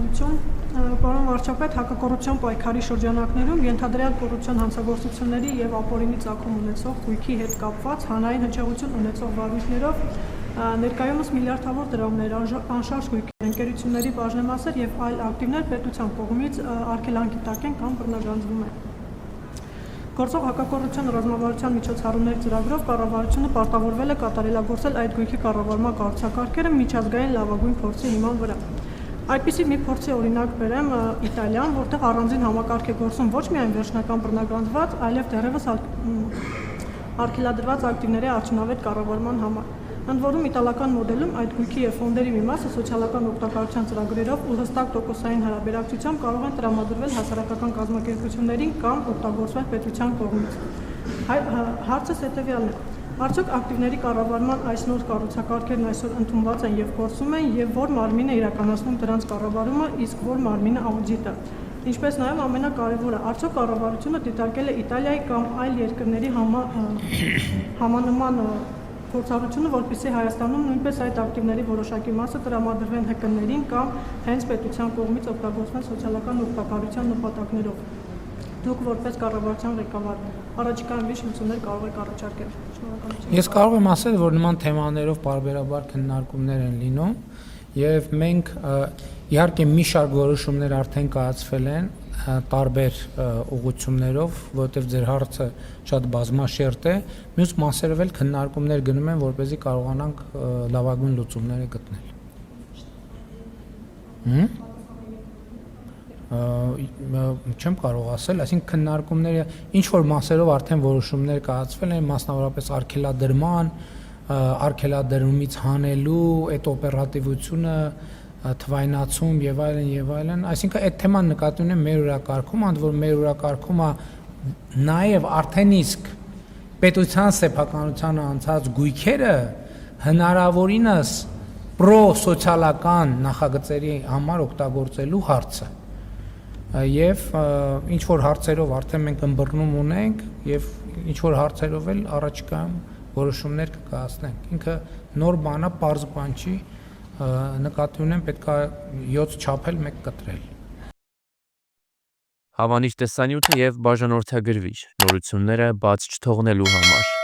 շնորհակալություն, պարոն վարչապետ, հակակոռուպցիոն պայքարի շրջանակներում ենթադրյալ կոռուպցիոն հանցագործությունների եւ ապօրինի ծագում ունեցող գույքի հետ կապված հանրային հնչեղություն ունեցող վարույթներով ներկայումս միլիարդավոր դրամներ անշարժ գույքեր, ընկերությունների բաժնեմասեր եւ այլ ակտիվներ պետության կողմից արգելանքի տակ են կամ բռնագանձվում են։ Գործող հակակոռուպցիոն ռազմավարության միջոցառումների ծրագրով կառավարությունը պարտավորվել է կատարելագործել այդ գույքի կառավարման կառուցակարգերը միջազգային լավագույն փորձի հիման վրա։ Այդպիսի մի փորձի օրինակ բերեմ Իտալիան, որտեղ առանձին համակարգ է գործում ոչ միայն վերջնական բռնագանձված, այլև դեռևս արգելադրված ակտիվների արդյունավետ կառավարման համար։ Ընդ որում իտալական մոդելում այդ գույքի եւ ֆոնդերի մի մասը սոցիալական օգտակարության ծրագրերով ու հստակ տոկոսային հարաբերակցությամբ կարող են տրամադրվել հասարակական կազմակերպություններին կամ օգտագործվել պետության կողմից։ Հարցս հետեւյալն է. Արդյոք ակտիվների կառավարման այս նոր կառուցակարգերն այսօր ընդունված են եւ գործում են եւ որ մարմինը իրականացնում դրանց կառավարումը, իսկ որ մարմինը աուդիտը։ Ինչպես նաեւ ամենակարևորը, արդյոք կառավարությունը դիտարկել է Իտալիայի կամ այլ երկրների համանման փորձառությունը, որպեսզի Հայաստանում նույնպես այդ ակտիվների որոշակի մասը տրամադրվեն ՀԿ-ներին կամ հենց պետության կողմից օգտագործվեն սոցիալական օգտակարության նպատակներով։ Դուք որպես կառավարության ղեկավար առաջիկայում ինչ լուծումներ կարող եք առաջարկել։ Շնորհակալություն։ Ես կարող եմ ասել, որ նման թեմաներով պարբերաբար քննարկումներ են լինում եւ մենք իհարկե մի շարք որոշումներ արդեն կայացվել են տարբեր ուղղություններով, որովհետև ձեր հարցը շատ բազմաշերտ է, մյուս մասերով էլ քննարկումներ գնում են, որպեսզի կարողանանք լավագույն լուծումները գտնել։ Չեմ կարող ասել, այսինքն քննարկումները ինչ որ մասերով արդեն որոշումներ կայացվել են, մասնավորապես արգելադրումից հանելու այդ օպերատիվությունը թվայնացում եւ այլն, այսինքն այդ թեման նկատի ունեմ մեր օրակարգում, ընդ որ մեր օրակարգումը նաեւ արդեն իսկ պետության սեփականությանը անցած գույքերը հնարավորինս պրո-սոցիալական նախագծերի համար օգտագործելու հարցը եւ ինչ որ հարցերով արդեն մենք ըմբռնում ունենք եւ ինչ որ հարցերով էլ առաջիկայում որոշումներ կկայացնենք։ Ինքը նոր բան է, պարզ բան չի, նկատի ունեմ պետք է 7 չափել, 1 կտրել։ Հավանիչ տեսանյութը եւ բաժանորդագրվիչ նորությունները բաց չթողնելու համար